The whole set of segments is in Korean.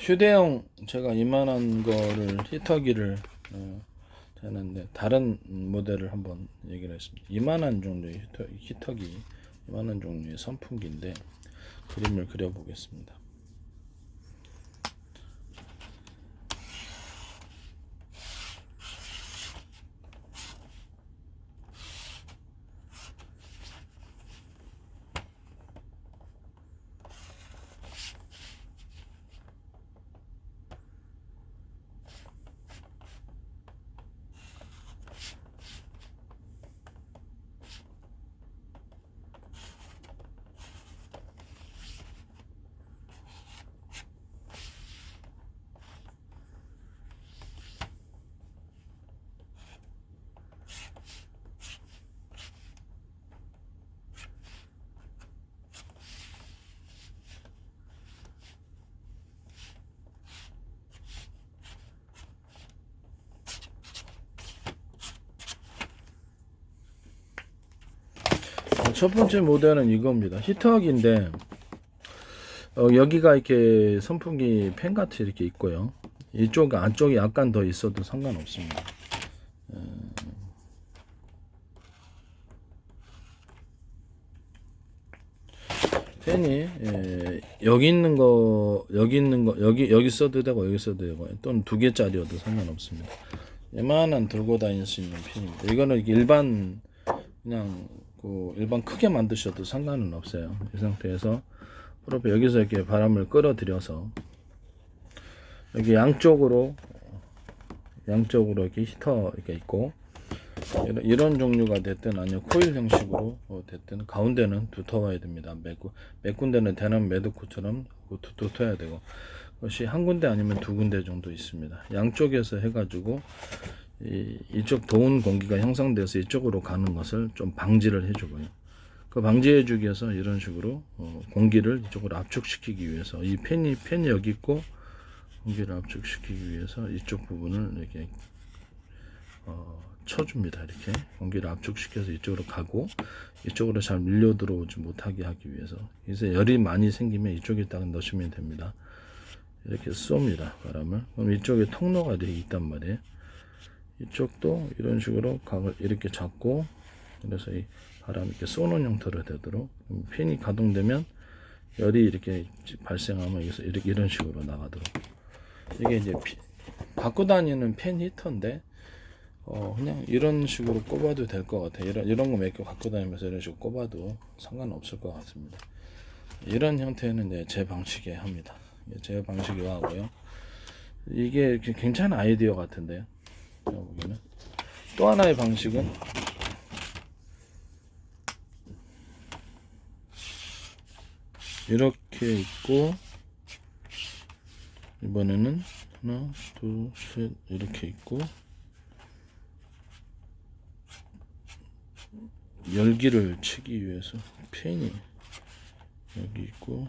휴대용 제가 이만한 거를 히터기를 되는데 다른 모델을 한번 얘기를 했습니다. 이만한 종류의 히터기, 이만한 종류의 선풍기인데 그림을 그려보겠습니다. 첫 번째 모델은 이겁니다. 히터기인데 여기가 이렇게 선풍기 팬 같이 이렇게 있고요. 이쪽 안쪽이 약간 더 있어도 상관없습니다. 팬이 여기 있는 거 여기 써도 되고 여기 써도 되고 또는 두 개짜리여도 상관없습니다. 이만한 들고 다닐 수 있는 팬입니다. 이거는 일반 그냥 일반 크게 만드셔도 상관은 없어요. 이 상태에서 프로페 여기서 이렇게 바람을 끌어들여서 여기 양쪽으로 이렇게 히터 이렇게 있고 이런 종류가 됐든 아니면 코일 형식으로 됐든 가운데는 두터워야 됩니다. 몇 군데는 대남 매듭구처럼 두터워야 되고 그것이 한 군데 아니면 두 군데 정도 있습니다. 양쪽에서 해가지고 이쪽 더운 공기가 형성돼서 이쪽으로 가는 것을 좀 방지를 해주고요. 그 방지해 주기 위해서 이런 식으로 공기를 이쪽으로 압축시키기 위해서 이 팬이 여기 있고 공기를 압축시키기 위해서 이쪽 부분을 이렇게 쳐줍니다. 이렇게 공기를 압축시켜서 이쪽으로 가고 이쪽으로 잘 밀려 들어오지 못하게 하기 위해서. 그래서 열이 많이 생기면 이쪽에다가 넣으시면 됩니다. 이렇게 쏩니다. 바람을. 그럼 이쪽에 통로가 이렇게 있단 말이에요. 이쪽도 이런 식으로 각을 이렇게 잡고 그래서 이 바람 이렇게 쏘는 형태로 되도록 팬이 가동되면 열이 이렇게 발생하면 여기서 이런 식으로 나가도록. 이게 이제 갖고 다니는 팬 히터인데 그냥 이런 식으로 꼽아도 될 것 같아요. 이런 거 몇 개 갖고 다니면서 이런 식으로 꼽아도 상관없을 것 같습니다. 이런 형태는 이제 제 방식에 합니다. 제 방식이 하고요. 이게 괜찮은 아이디어 같은데요. 보기는 또 하나의 방식은 이렇게 있고 이번에는 하나 둘 셋 이렇게 있고 열기를 치기 위해서 팬이 여기 있고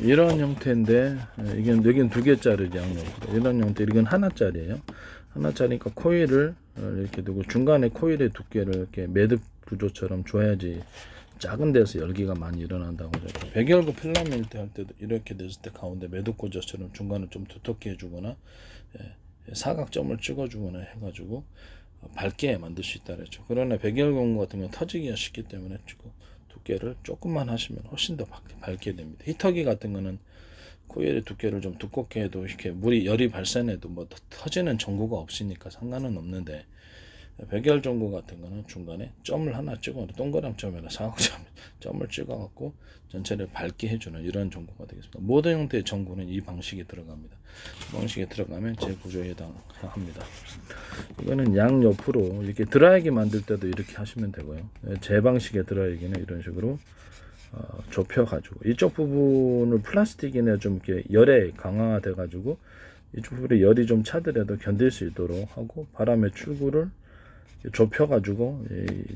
이런 형태인데 여기는 두 개짜리 양옆으로 이런 형태. 이건 하나짜리예요. 하나짜리니까 코일을 이렇게 두고 중간에 코일의 두께를 이렇게 매듭 구조처럼 줘야지 작은 데서 열기가 많이 일어난다고 하죠. 백열구 필라멘트 할 때도 이렇게 됐을 때 가운데 매듭 구조처럼 중간을 좀 두텁게 해주거나 사각점을 찍어주거나 해가지고 밝게 만들 수 있다 그랬죠. 그러나 백열구 같은 경우는 터지기가 쉽기 때문에 두께를 조금만 하시면 훨씬 더 밝게 됩니다. 히터기 같은 거는 코일의 두께를 좀 두껍게 해도 이렇게 열이 발산해도 뭐 터지는 전구가 없으니까 상관은 없는데 백열 전구 같은 거는 중간에 점을 하나 찍어 동그란 점이나 사각점 점을 찍어 갖고 전체를 밝게 해주는 이런 전구가 되겠습니다. 모든 형태의 전구는 이 방식에 들어갑니다. 이 방식에 들어가면 제 구조에 해당합니다. 이거는 양 옆으로 이렇게 드라이기 만들 때도 이렇게 하시면 되고요. 제 방식의 드라이기는 이런 식으로 좁혀 가지고 이쪽 부분을 플라스틱이나 좀 이렇게 열에 강화돼 가지고 이쪽 부분에 열이 좀 차더라도 견딜 수 있도록 하고 바람의 출구를 좁혀가지고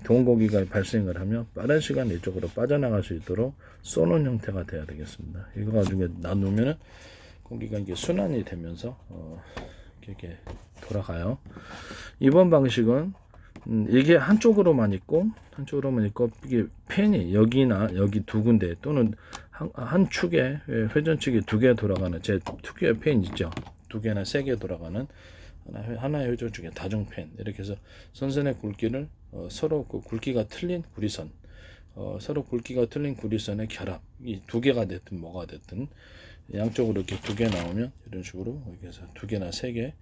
더운 공기가 발생을 하면 빠른 시간에 이쪽으로 빠져나갈 수 있도록 쏘는 형태가 돼야 되겠습니다. 이거 가지고 나누면은 공기가 이게 순환이 되면서 이렇게 돌아가요. 이번 방식은 이게 한쪽으로만 있고 이게 팬이 여기나 여기 두 군데 또는 한 축에 회전축이 두 개 돌아가는 제 특유의 팬 있죠. 두 개나 세 개 돌아가는 하나의 회전축의 다중팬. 이렇게 해서 선선의 굵기를 서로 그 굵기가 틀린 구리선, 서로 굵기가 틀린 구리선의 결합, 이 두 개가 됐든 뭐가 됐든 양쪽으로 이렇게 두 개 나오면 이런 식으로 이렇게 해서 두 개나 세 개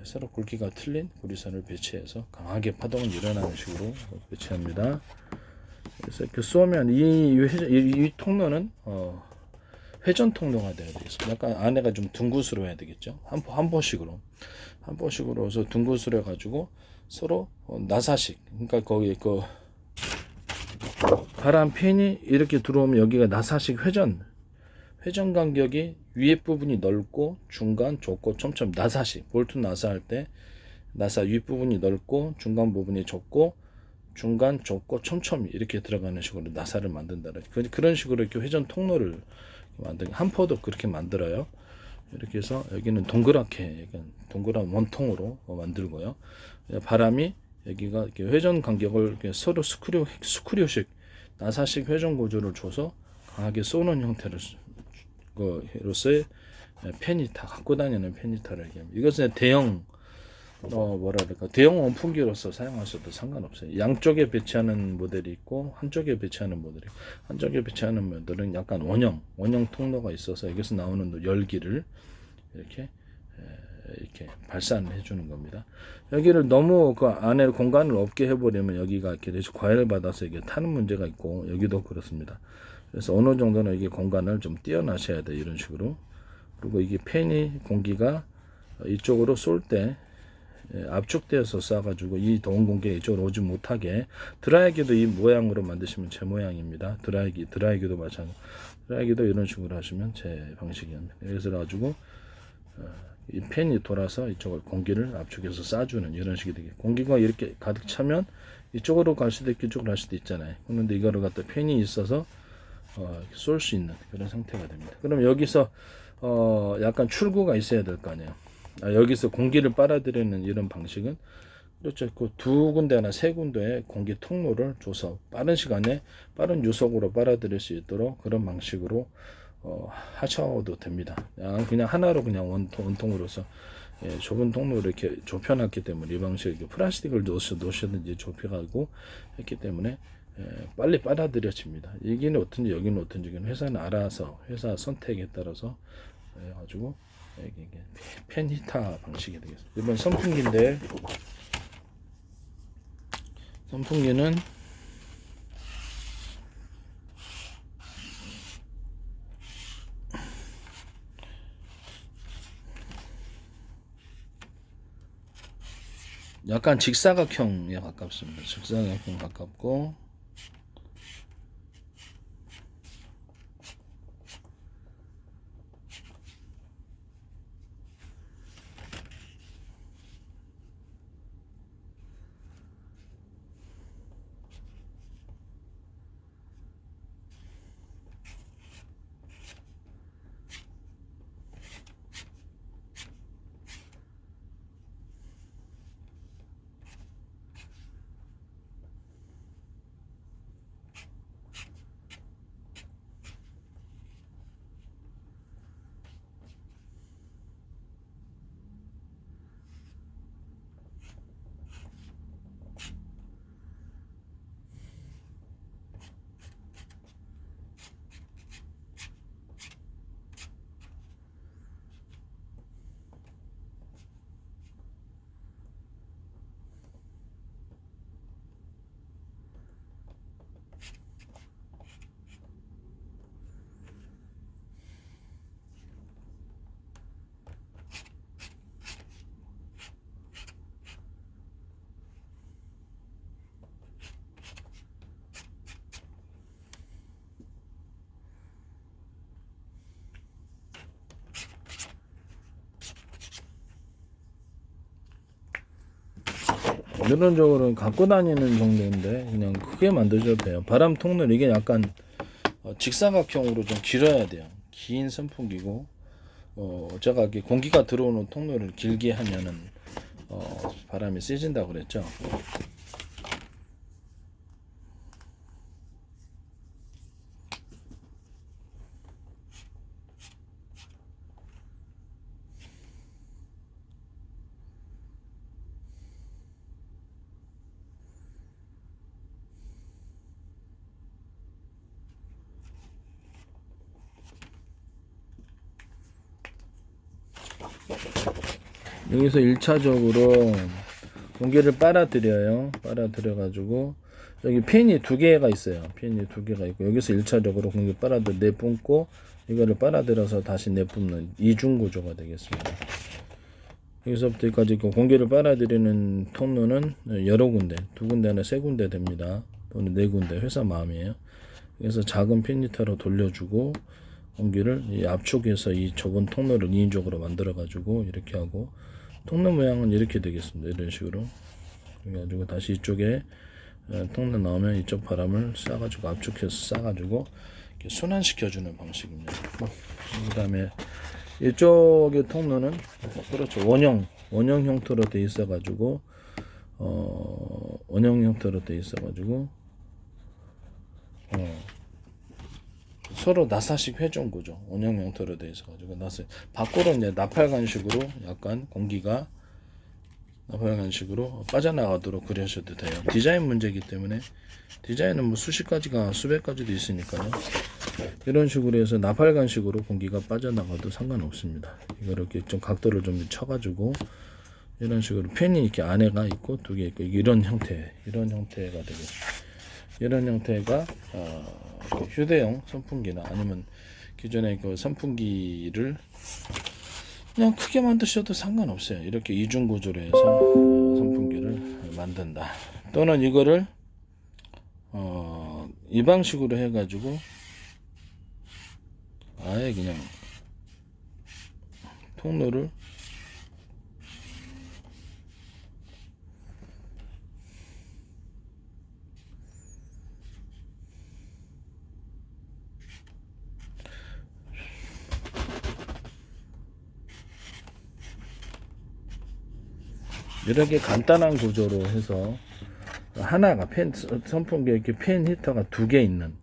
서로 굵기가 틀린 구리선을 배치해서 강하게 파동이 일어나는 식으로 배치합니다. 그래서 이렇게 쏘면 이 통로는 회전 통로가 되어야 되겠습니다. 약간 안에가 좀 둥그스로 해야 되겠죠. 한 포씩으로 해서 둥그스로 해가지고 서로 나사식, 그러니까 거기 그 바람 팬이 이렇게 들어오면 여기가 나사식 회전 간격이 위에 부분이 넓고 중간 좁고 촘촘 나사식 볼트 나사할 때 나사 윗부분이 넓고 중간 부분이 좁고 중간 좁고 촘촘히 이렇게 들어가는 식으로 나사를 만든다. 그런 식으로 이렇게 회전 통로를 한 포도 그렇게 만들어요. 이렇게 해서 여기는 동그랗게 동그란 원통으로 만들고요. 바람이 여기가 이렇게 회전 간격을 이렇게 서로 스크류식 나사식 회전 구조를 줘서 강하게 쏘는 형태로서의 페니타, 갖고 다니는 페니타를 얘기합니다. 이것은 대형 대형 원풍기로서 사용하셔도 상관없어요. 양쪽에 배치하는 모델이 있고 한쪽에 배치하는 모델은 약간 원형 통로가 있어서 여기서 나오는 열기를 이렇게 발산해 주는 겁니다. 여기를 너무 그 안에 공간을 없게 해버리면 여기가 이렇게 과열을 받아서 이게 타는 문제가 있고 여기도 그렇습니다. 그래서 어느 정도는 이게 공간을 좀 띄어나셔야 돼. 이런 식으로. 그리고 이게 팬이 공기가 이쪽으로 쏠 때 압축되어서 쏴가지고 이 더운 공기가 이쪽으로 오지 못하게 드라이기도 이 모양으로 만드시면 제 모양입니다. 드라이기도 마찬가지. 드라이기도 이런 식으로 하시면 제 방식입니다. 그래서 가지고 이 팬이 돌아서 이쪽을 공기를 압축해서 쏴주는 이런 식이 되게 공기가 이렇게 가득 차면 이쪽으로 갈 수도 있고 이쪽으로 갈 수도 있잖아요. 그런데 이거를 갖다 팬이 있어서 쏠 수 있는 그런 상태가 됩니다. 그럼 여기서 약간 출구가 있어야 될 거 아니에요. 여기서 공기를 빨아들이는 이런 방식은 그렇죠. 그 두 군데나 세 군데의 공기 통로를 줘서 빠른 시간에 빠른 유속으로 빨아들일 수 있도록 그런 방식으로 하셔도 됩니다. 그냥 하나로 그냥 원통으로서 좁은 통로를 이렇게 좁혀놨기 때문에 이 방식에 플라스틱을 놓으시든지 좁혀가고 했기 때문에 빨리 빨아들여집니다. 여기는 어떤지 여기는 어떤지 회사는 알아서 회사 선택에 따라서 해가지고 이게 팬히터 방식이 되겠습니다. 이번 선풍기인데 선풍기는 약간 직사각형에 가깝습니다. 직사각형 가깝고 이론적으로는 갖고 다니는 정도인데 그냥 크게 만드셔도 돼요. 바람 통로는 이게 약간 직사각형으로 좀 길어야 돼요. 긴 선풍기고 제가 이렇게 공기가 들어오는 통로를 길게 하면은 바람이 세진다고 그랬죠. 여기서 1차적으로 공기를 빨아들여요. 빨아들여 가지고 여기 팬이 두 개가 있어요. 팬이 두 개가 있고 여기서 1차적으로 공기 빨아들여 내뿜고 이거를 빨아들여서 다시 내뿜는 이중 구조가 되겠습니다. 여기서부터 여기까지 공기를 빨아들이는 통로는 여러 군데, 두 군데나 세 군데 됩니다. 또는 네 군데, 회사 마음이에요. 그래서 작은 팬리터로 돌려주고 공기를 이 압축해서 이 좁은 통로를 2인적으로 만들어 가지고 이렇게 하고 통로 모양은 이렇게 되겠습니다. 이런 식으로 그래가지고 다시 이쪽에 통로 나오면 이쪽 바람을 싸가지고 압축해서 싸가지고 이렇게 순환시켜주는 방식입니다. 그 다음에 이쪽의 통로는 그렇죠, 원형 형태로 돼 있어가지고 원형 형태로 돼 있어가지고 서로 나사식 회전 구조, 원형 형태로 돼 있어가지고 밖으로 이제 나팔관식으로 약간 공기가 나팔관식으로 빠져나가도록 그려셔도 돼요. 디자인 문제이기 때문에 디자인은 뭐 수십 가지가 수백 가지도 있으니까요. 이런 식으로 해서 나팔관식으로 공기가 빠져나가도 상관없습니다. 이걸 이렇게 좀 각도를 좀 쳐가지고 이런 식으로 팬이 이렇게 안에가 있고 두 개 있고 이런 형태가 되겠습니다. 이런 형태가 휴대용 선풍기나 아니면 기존의 그 선풍기를 그냥 크게 만드셔도 상관없어요. 이렇게 이중 구조로 해서 선풍기를 만든다. 또는 이거를 이 방식으로 해가지고 아예 그냥 통로를 이렇게 간단한 구조로 해서 하나가 선풍기 이렇게 팬 히터가 두 개 있는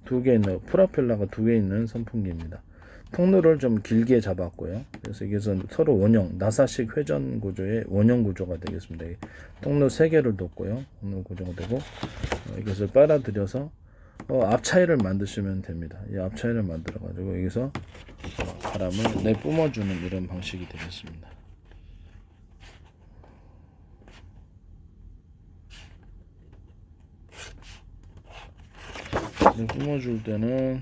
프로펠러가 두 개 있는 선풍기입니다. 통로를 좀 길게 잡았고요. 그래서 여기서 서로 원형 나사식 회전 구조의 원형 구조가 되겠습니다. 통로 세 개를 뒀고요. 통로 구조가 되고 이것을 빨아들여서 앞 차이를 만드시면 됩니다. 이 앞 차이를 만들어 가지고 여기서 바람을 내뿜어주는 이런 방식이 되겠습니다. 뿜어줄 때는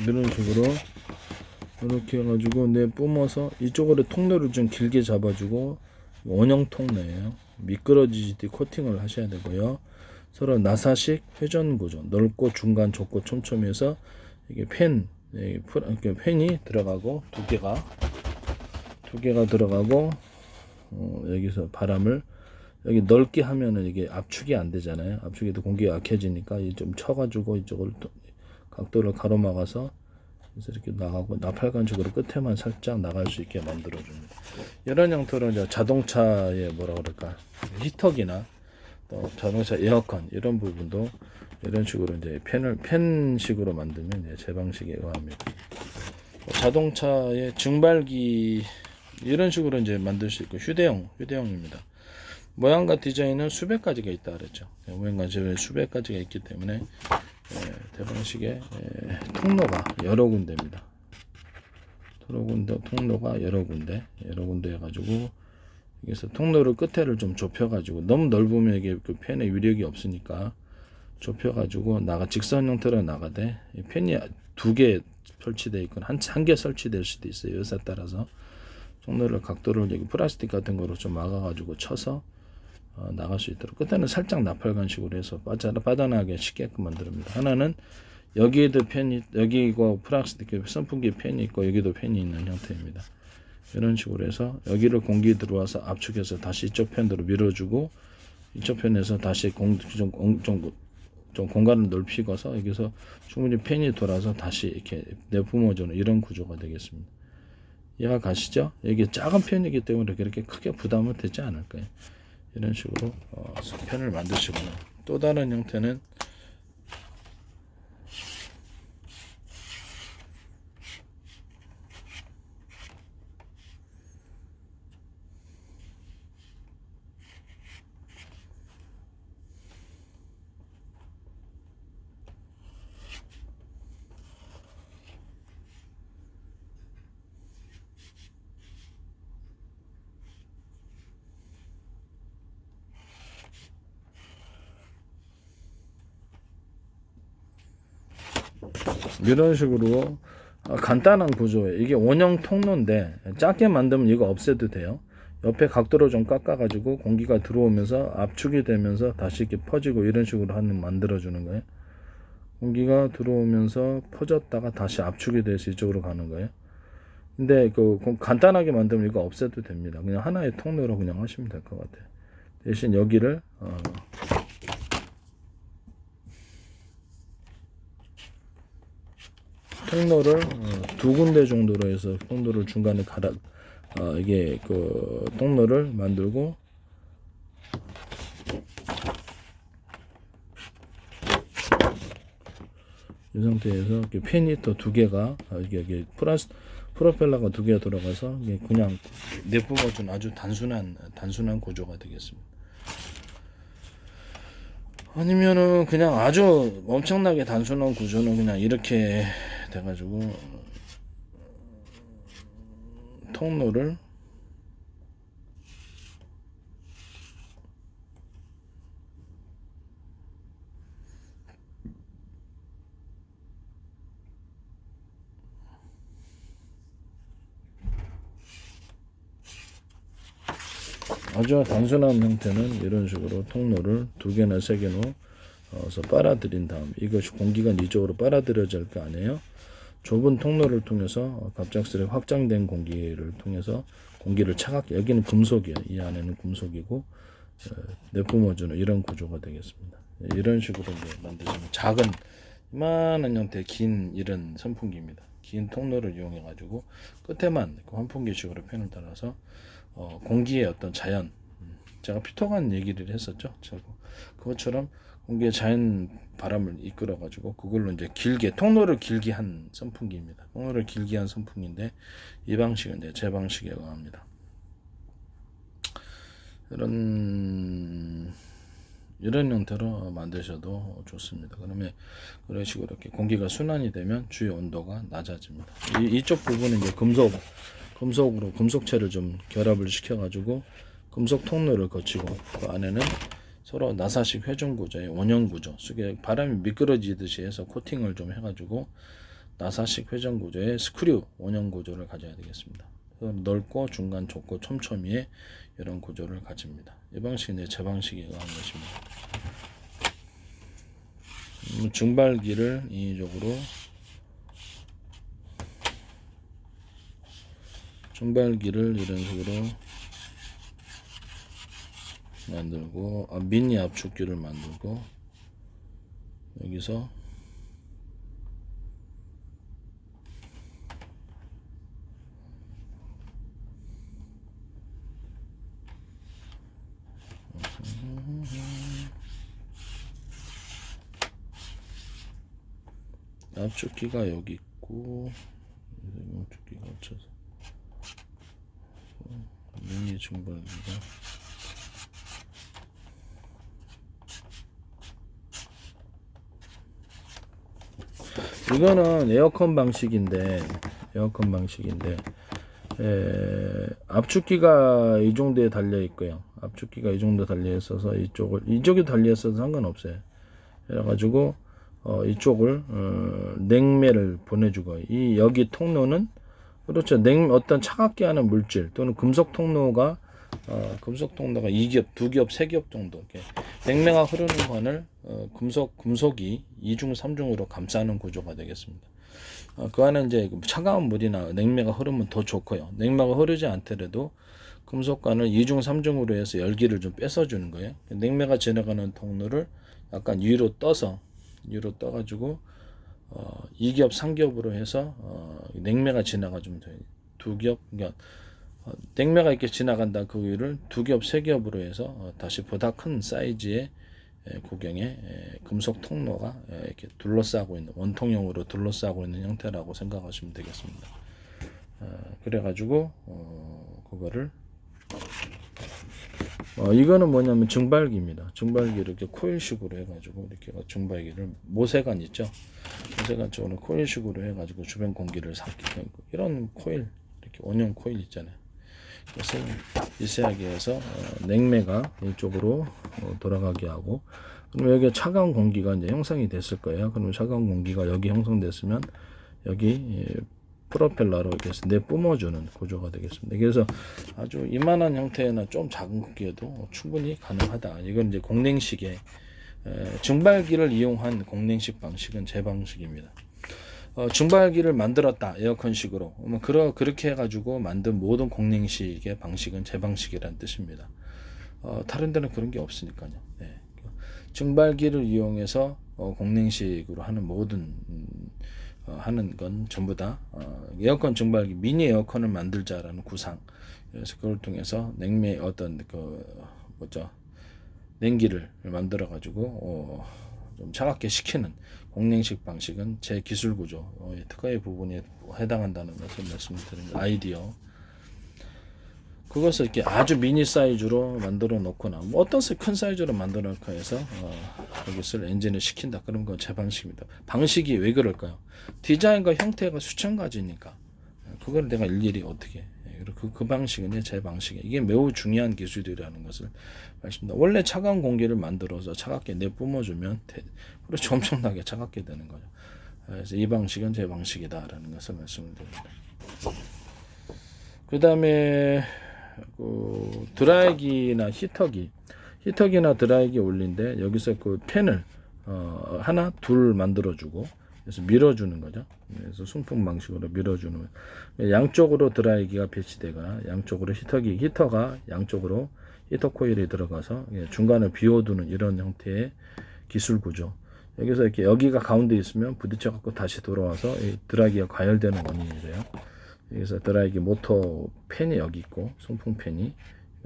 이런 식으로 이렇게 해가지고 뿜어서 이쪽으로 통로를 좀 길게 잡아주고 원형 통로예요. 미끄러지듯이 코팅을 하셔야 되고요. 서로 나사식 회전 구조, 넓고 중간, 좁고 촘촘해서 이게 팬이 들어가고 두 개가 들어가고 여기서 바람을 여기 넓게 하면은 이게 압축이 안 되잖아요. 압축해도 공기가 약해지니까 좀 쳐가지고 이쪽을 각도를 가로막아서 그래서 이렇게 나가고 나팔관식으로 끝에만 살짝 나갈 수 있게 만들어줍니다. 이런 형태로 이제 자동차의 뭐라 그럴까 히터기나 또 자동차 에어컨 이런 부분도 이런 식으로 이제 팬식으로 만들면 이제 제 방식에 의합니다. 자동차의 증발기 이런 식으로 이제 만들 수 있고 휴대용입니다. 모양과 디자인은 수백 가지가 있다 그랬죠. 모양과 디자인 수백 가지가 있기 때문에 대방식의 통로가 여러 군데입니다. 통로가 여러 군데 해가지고 여기서 통로를 끝에를 좀 좁혀가지고 너무 넓으면 이게 그 팬에 위력이 없으니까 좁혀가지고 직선 형태로 나가되 팬이 두 개 설치되어 있고 한 개 설치될 수도 있어요. 여기에 따라서 통로를 각도를 여기 플라스틱 같은 거로 좀 막아가지고 쳐서 나갈 수 있도록 끝에는 살짝 나팔관식으로 해서 빠져나가게 쉽게끔 만듭니다. 하나는 여기에도 여기고 플라스틱 선풍기 팬이 있고 여기도 팬이 있는 형태입니다. 이런 식으로 해서 여기를 공기 들어와서 압축해서 다시 이쪽 편으로 밀어주고 이쪽 편에서 다시 좀 공간을 넓히고서 여기서 충분히 팬이 돌아서 다시 이렇게 내뿜어주는 이런 구조가 되겠습니다. 이해가 가시죠? 이게 작은 편이기 때문에 그렇게 크게 부담은 되지 않을 거예요. 이런 식으로 편을 만드시고요. 또 다른 형태는 이런 식으로 간단한 구조예요. 이게 원형 통로인데 작게 만들면 이거 없애도 돼요. 옆에 각도로 좀 깎아가지고 공기가 들어오면서 압축이 되면서 다시 이렇게 퍼지고 이런 식으로 만들어주는 거예요. 공기가 들어오면서 퍼졌다가 다시 압축이 돼서 이쪽으로 가는 거예요. 근데 간단하게 만들면 이거 없애도 됩니다. 그냥 하나의 통로로 그냥 하시면 될 것 같아요. 대신 여기를 통로를 두 군데 정도로 해서 통로를 중간에 이게 통로를 만들고 이 상태에서 이렇게 팬이 또 두 개가 이게 프로펠러가 두 개가 들어가서 그냥 내뿜어준 아주 단순한 구조가 되겠습니다. 아니면은 그냥 아주 엄청나게 단순한 구조는 그냥 이렇게 돼가지고 통로를 아주 단순한 형태는 이런 식으로 통로를 두 개나 세 개로 빨아들인 다음 이것이 공기가 이쪽으로 빨아들여질 거 아니에요. 좁은 통로를 통해서 갑작스레 확장된 공기를 통해서 공기를 차갑게, 여기는 금속이에요. 이 안에는 금속이고 내뿜어주는 이런 구조가 되겠습니다. 이런 식으로 이제 만드시면 작은 이만한 형태의 긴 이런 선풍기입니다. 긴 통로를 이용해 가지고 끝에만 환풍기식으로 팬을 달아서 공기의 어떤 자연, 제가 피터간 얘기를 했었죠. 그것처럼 공기의 자연 바람을 이끌어 가지고 그걸로 이제 통로를 길게 한 선풍기입니다. 통로를 길게 한 선풍기인데 이 방식은 이제 제 방식에 의합니다. 이런 형태로 만드셔도 좋습니다. 그러면 그런 식으로 이렇게 공기가 순환이 되면 주위 온도가 낮아집니다. 이쪽 부분은 이제 금속체를 좀 결합을 시켜가지고 금속 통로를 거치고 그 안에는 서로 나사식 회전 구조의 원형 구조, 속에 바람이 미끄러지듯이 해서 코팅을 좀 해가지고 나사식 회전 구조의 스크류 원형 구조를 가져야 되겠습니다. 넓고 중간 좁고 촘촘히의 이런 구조를 가집니다. 이 방식은 제 방식에 의한 것입니다. 증발기를 인위적으로 증발기를 이런 식으로 만들고 미니 압축기를 만들고 여기서 압축기가 여기 있고 압축기가 합쳐서 미니 증발기가 이거는 에어컨 방식인데 압축기가 이 정도에 달려 있고요. 압축기가 이 정도 달려 있어서 이쪽에 달려 있어서 상관없어요. 그래가지고 이쪽을 냉매를 보내주고 여기 통로는 그렇죠. 어떤 차갑게 하는 물질 또는 금속 통로가 2겹, 2겹, 3겹 정도 이렇게 냉매가 흐르는 관을 금속이 2중, 3중으로 감싸는 구조가 되겠습니다. 그 안에 이제 차가운 물이나 냉매가 흐르면 더 좋고요. 냉매가 흐르지 않더라도 금속관을 2중 3중으로 해서 열기를 좀 뺏어주는 거예요. 냉매가 지나가는 통로를 약간 위로 떠가지고 2겹 3겹으로 해서 냉매가 지나가주면 돼요. 2겹, 그러니까 냉매가 이렇게 지나간다 그 위를 2겹 3겹으로 해서 다시 보다 큰 사이즈의 구경에 금속 통로가 이렇게 둘러싸고 있는, 원통형으로 둘러싸고 있는 형태라고 생각하시면 되겠습니다. 그래가지고 그거를 이거는 뭐냐면 증발기입니다. 증발기 이렇게 코일식으로 해가지고 이렇게 증발기를 모세관 있죠. 모세관 쪽으로 코일식으로 해가지고 주변 공기를 삭히는 이런 코일, 이렇게 원형 코일 있잖아요. 그래서 미세하게 해서 냉매가 이쪽으로 돌아가게 하고, 그러면 여기 차가운 공기가 이제 형성이 됐을 거예요. 그러면 차가운 공기가 여기 형성됐으면 여기 프로펠러로 이렇게 해서 내뿜어주는 구조가 되겠습니다. 그래서 아주 이만한 형태나 좀 작은 크기에도 충분히 가능하다. 이건 이제 공냉식의 증발기를 이용한 공냉식 방식은 제 방식입니다. 증발기를 만들었다, 에어컨식으로. 그렇게 해가지고 만든 모든 공냉식의 방식은 제 방식이라는 뜻입니다. 다른 데는 그런 게 없으니까요. 네. 증발기를 이용해서 공냉식으로 하는 모든 하는 건 전부 다 에어컨 증발기, 미니 에어컨을 만들자라는 구상. 그래서 그걸 통해서 냉매 어떤 냉기를 만들어 가지고 좀 차갑게 식히는 공냉식 방식은 제 기술 구조 특허의 부분에 해당한다는 것을 말씀드립니다. 아이디어. 그것을 이렇게 아주 미니 사이즈로 만들어 놓거나 어떤 큰 사이즈로 만들어 놓고 해서 여기서 엔진을 시킨다. 그런 건 제 방식입니다. 방식이 왜 그럴까요? 디자인과 형태가 수천 가지니까 그걸 내가 일일이 어떻게 그 방식은 제 방식이에요. 이게 매우 중요한 기술이라는 것을 말씀드립니다. 원래 차가운 공기를 만들어서 차갑게 내뿜어주면 그렇죠, 엄청나게 차갑게 되는 거죠. 그래서 이 방식은 제 방식이다라는 것을 말씀드립니다. 그 다음에 드라이기나 히터기나 드라이기 올린데 여기서 그 팬을 하나 둘 만들어주고 그래서 밀어주는 거죠. 그래서 순풍 방식으로 밀어주는, 양쪽으로 드라이기가 배치되거나 양쪽으로 히터가 양쪽으로 히터 코일이 들어가서 중간을 비워두는 이런 형태의 기술 구조. 여기서 이렇게 여기가 가운데 있으면 부딪혀 갖고 다시 돌아와서 이 드라이기가 과열되는 원인이 돼요. 여기서 드라이기 모터 팬이 여기 있고 송풍팬이,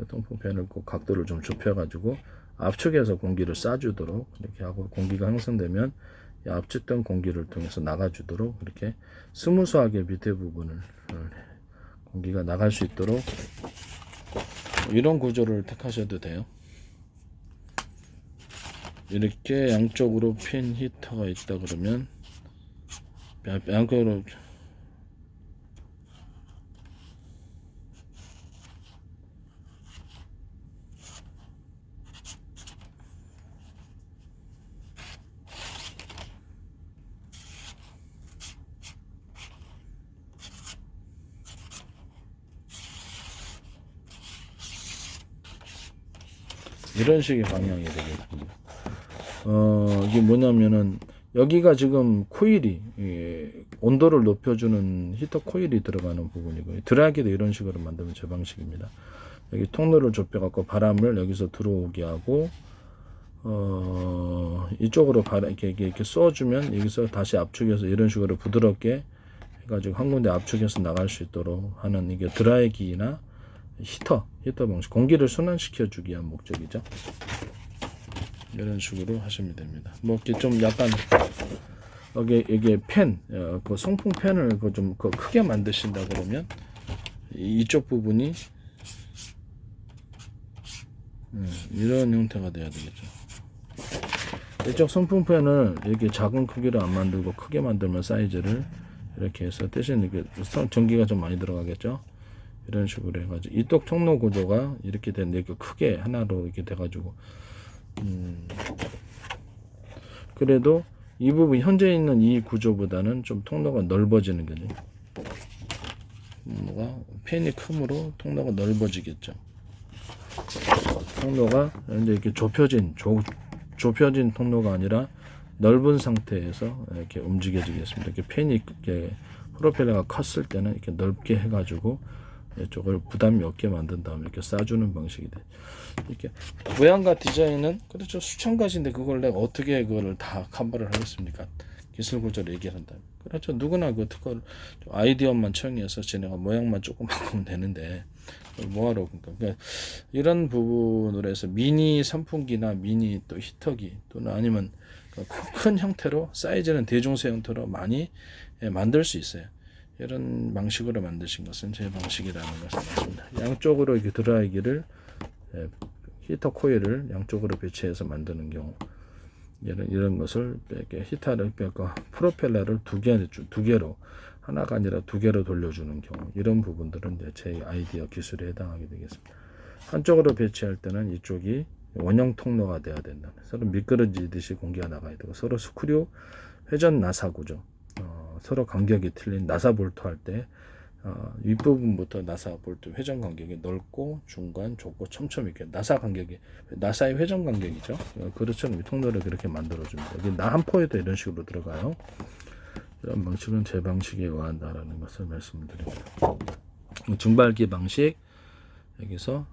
통풍팬을 꼭 각도를 좀 좁혀 가지고 압축해서 공기를 쏴주도록 이렇게 하고, 공기가 형성되면 압축된 공기를 통해서 나가주도록 이렇게 스무스하게 밑에 부분을 공기가 나갈 수 있도록 이런 구조를 택하셔도 돼요. 이렇게 양쪽으로 핀 히터가 있다 그러면 양쪽으로 이런 식의 방향이 되겠습니다. 이게 뭐냐면은 여기가 지금 코일이 온도를 높여주는 히터 코일이 들어가는 부분이고요. 드라이기도 이런 식으로 만들면 제 방식입니다. 여기 통로를 좁혀갖고 바람을 여기서 들어오게 하고 이쪽으로 바람 이렇게 쏘주면 여기서 다시 압축해서 이런 식으로 부드럽게 해가지고 한 군데 압축해서 나갈 수 있도록 하는, 이게 드라이기나 히터 방식, 공기를 순환시켜 주기 위한 목적이죠. 이런 식으로 하시면 됩니다. 뭐 이렇게 좀 약간 이게 팬, 그 송풍 팬을 좀 크게 만드신다 그러면 이쪽 부분이 이런 형태가 돼야 되겠죠. 이쪽 송풍 팬을 이렇게 작은 크기로 안 만들고 크게 만들면 사이즈를 이렇게 해서 대신 이렇게 전기가 좀 많이 들어가겠죠. 이런 식으로 해가지고 이쪽 통로 구조가 이렇게 되는데 크게 하나로 이렇게 돼가지고 그래도 이 부분 현재 있는 이 구조보다는 좀 통로가 넓어지는 거죠. 뭐가 팬이 크므로 통로가 넓어지겠죠. 통로가 이제 이렇게 좁혀진 통로가 아니라 넓은 상태에서 이렇게 움직여지겠습니다. 이렇게 팬이 이렇게 프로펠러가 컸을 때는 이렇게 넓게 해가지고 이쪽을 부담이 없게 만든 다음에 이렇게 쏴주는 방식이 돼. 이렇게 모양과 디자인은 그렇죠, 수천 가지인데 그걸 내가 어떻게 그거를 다 커버를 하겠습니까? 기술 구조를 얘기한다. 그렇죠. 누구나 그 특허를 아이디어만 청해서 지네가 모양만 조금 바꾸면 되는데 뭐하러 그러니까 이런 부분으로 해서 미니 선풍기나 미니 또 히터기 또는 아니면 큰 형태로 사이즈는 대중세 형태로 많이 만들 수 있어요. 이런 방식으로 만드신 것은 제 방식이라는 것을 말씀드립니다. 양쪽으로 이렇게 드라이기를 히터 코일을 양쪽으로 배치해서 만드는 경우 이런 것을 이렇게 히터를 프로펠러를 두 개로 하나가 아니라 두 개로 돌려주는 경우 이런 부분들은 이제 제 아이디어 기술에 해당하게 되겠습니다. 한쪽으로 배치할 때는 이쪽이 원형 통로가 돼야 된다. 서로 미끄러지듯이 공기가 나가야 되고 서로 스크류 회전 나사 구조 서로 간격이 틀린 나사 볼트 할 때 윗부분부터 나사 볼트 회전 간격이 넓고 중간 좁고 촘촘히 이렇게 나사 간격이 나사의 회전 간격이죠. 그렇죠. 통로를 그렇게 만들어 줍니다. 여기 나 한 포에도 이런 식으로 들어가요. 이런 방식은 제 방식에 의한다라는 것을 말씀드립니다. 증발기 방식 여기서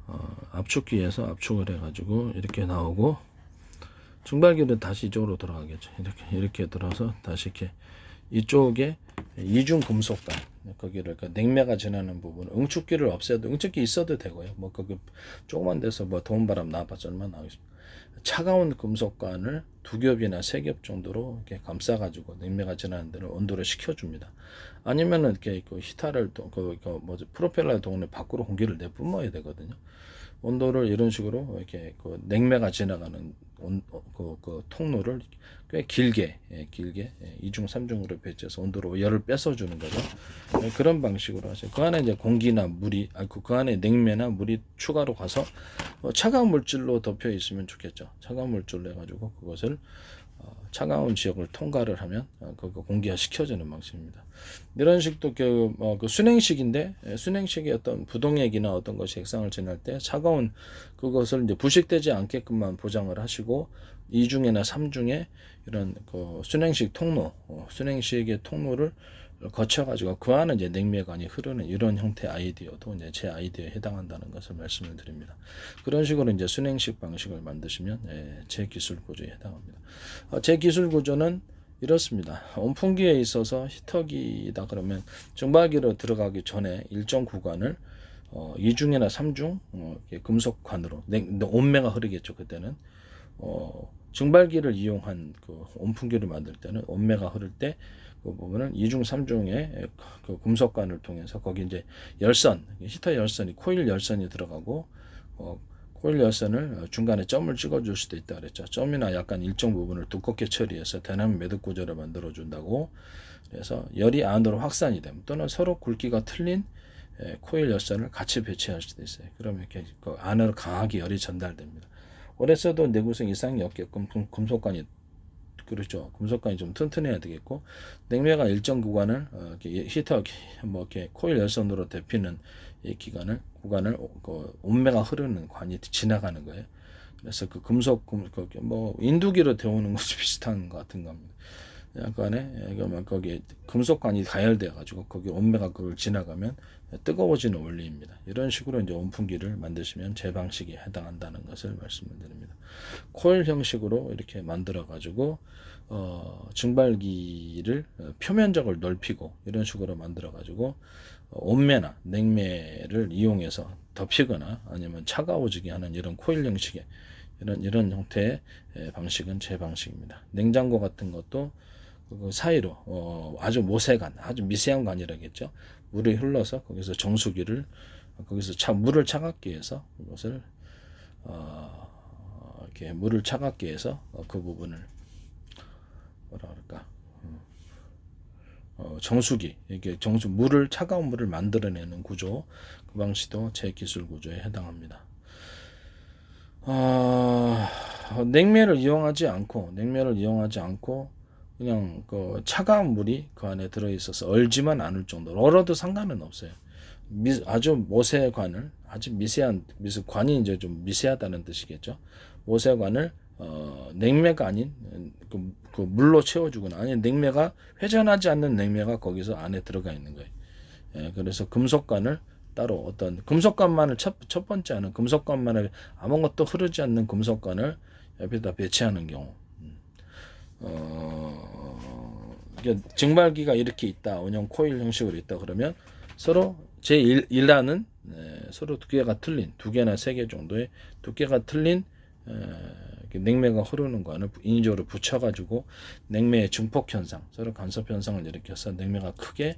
압축기에서 압축을 해가지고 이렇게 나오고 증발기는 다시 이쪽으로 들어가겠죠. 이렇게 들어서 다시 이렇게 이쪽에 이중 금속관 거기를 그러니까 냉매가 지나는 부분 응축기를 없애도 응축기 있어도 되고요. 뭐 거기 조그만 데서 뭐 더운 바람 나와봤자 얼마 나오겠습니까? 차가운 금속관을 두 겹이나 세 겹 정도로 이렇게 감싸가지고 냉매가 지나는 데를 온도를 식혀줍니다. 아니면은 이렇게 그 히터를 프로펠러 동안에 밖으로 공기를 내뿜어야 되거든요. 온도를 이런 식으로 이렇게 그 냉매가 지나가는 그 통로를 꽤 길게 이중 삼중으로 배치해서 온도로 열을 뺏어주는 거죠. 그런 방식으로 하세요. 그 안에 이제 공기나 물이 그 안에 냉매나 물이 추가로 가서 차가운 물질로 덮여 있으면 좋겠죠. 차가운 물질로 해가지고 그것을 차가운 지역을 통과를 하면 그 공기가 식혀지는 방식입니다. 이런 식도 그 순행식인데 순행식의 어떤 부동액이나 어떤 것이 액상을 지날 때 차가운 그것을 이제 부식되지 않게끔만 보장을 하시고 2중에나 3중에 이런 그 순행식 통로, 순행식의 통로를 거쳐가지고 그 안에 이제 냉매관이 흐르는 이런 형태 아이디어도 이제 제 아이디어에 해당한다는 것을 말씀을 드립니다. 그런 식으로 이제 순행식 방식을 만드시면 제 기술 구조에 해당합니다. 제 기술 구조는 이렇습니다. 온풍기에 있어서 히터기다 그러면 증발기로 들어가기 전에 일정 구간을 2중이나 3중 금속관으로 온매가 흐르겠죠. 그때는 증발기를 이용한 그 온풍기를 만들 때는 온매가 흐를 때 그 부분은 2중, 3중의 그 금속관을 통해서 거기 이제 열선, 히터 열선이 코일 열선이 들어가고 코일 열선을 중간에 점을 찍어줄 수도 있다 그랬죠. 점이나 약간 일정 부분을 두껍게 처리해서 대나무 매듭 구조를 만들어 준다고. 그래서 열이 안으로 확산이 되면 또는 서로 굵기가 틀린 코일 열선을 같이 배치할 수도 있어요. 그러면 이렇게 그 안으로 강하게 열이 전달됩니다. 오래 써도 내구성 이상이 없게끔 금속관이 그렇죠. 금속관이 좀 튼튼해야 되겠고 냉매가 일정 구간을 히터 이렇게 코일 열선으로 데피는 이 구간을 온매가 흐르는 관이 지나가는 거예요. 그래서 그 금속 뭐 인두기로 데우는 것이 비슷한 것 같은 겁니다. 약간의 거기 금속관이 가열돼 가지고 거기 온매가 그걸 지나가면 뜨거워지는 원리입니다. 이런 식으로 이제 온풍기를 만드시면 제 방식에 해당한다는 것을 말씀을 드립니다. 코일 형식으로 이렇게 만들어 가지고 증발기를 표면적을 넓히고 이런 식으로 만들어 가지고 온매나 냉매를 이용해서 덮이거나 아니면 차가워지게 하는 이런 코일 형식의 이런 형태의 방식은 제 방식입니다. 냉장고 같은 것도 그 사이로 아주 모세관, 아주 미세한 관이라겠죠. 물이 흘러서 거기서 정수기를 거기서 물을 차갑게 해서 그것을 이렇게 물을 차갑게 해서 그 부분을 뭐라 그럴까 정수기 이게 물을 차가운 물을 만들어내는 구조 그 방식도 제 기술 구조에 해당합니다. 냉매를 이용하지 않고 그냥 그 차가운 물이 그 안에 들어 있어서 얼지만 않을 정도로 얼어도 상관은 없어요. 아주 모세관을 아주 미세한 관이 이제 좀 미세하다는 뜻이겠죠. 모세관을 냉매가 아닌 그 물로 채워주거나 아니 냉매가 회전하지 않는 냉매가 거기서 안에 들어가 있는 거예요. 예, 그래서 금속관을 따로 어떤 금속관만을 첫 번째 하는 금속관만을 아무것도 흐르지 않는 금속관을 옆에다 배치하는 경우 이게 증발기가 이렇게 있다 원형 코일 형식으로 있다 그러면 서로 제1라는 서로 두께가 틀린 두 개나 세 개 정도의 두께가 틀린 냉매가 흐르는 거는 인위적으로 붙여가지고 냉매의 증폭 현상, 서로 간섭 현상을 일으켜서 냉매가 크게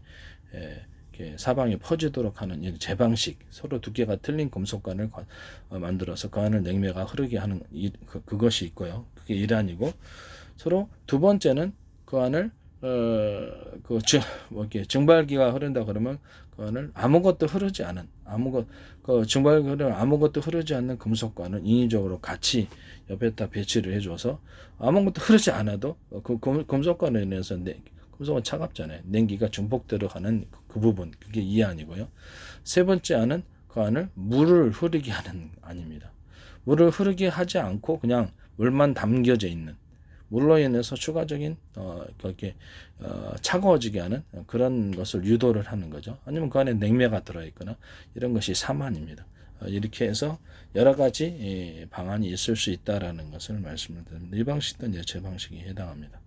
이렇게 사방에 퍼지도록 하는 제 방식, 서로 두께가 틀린 금속관을 만들어서 그 안을 냉매가 흐르게 하는 그것이 있고요. 그게 일환이고 서로 두 번째는 그 안을 이렇게 증발기가 흐른다 그러면 그 안을 아무것도 흐르지 않은 증발기가 흐르면 아무것도 흐르지 않는 금속관을 인위적으로 같이 옆에다 배치를 해줘서 아무것도 흐르지 않아도 그 금속관에 인해서 금속은 차갑잖아요. 냉기가 증폭되어 가는 그 부분 그게 이 안이고요. 세 번째 안은 그 안을 물을 흐르게 하는 안입니다. 물을 흐르게 하지 않고 그냥 물만 담겨져 있는 물로 인해서 추가적인 그렇게 차가워지게 하는 그런 것을 유도를 하는 거죠. 아니면 그 안에 냉매가 들어있거나 이런 것이 3안입니다. 이렇게 해서 여러 가지 방안이 있을 수 있다라는 것을 말씀을 드립니다. 이 방식도 이제 제 방식에 해당합니다.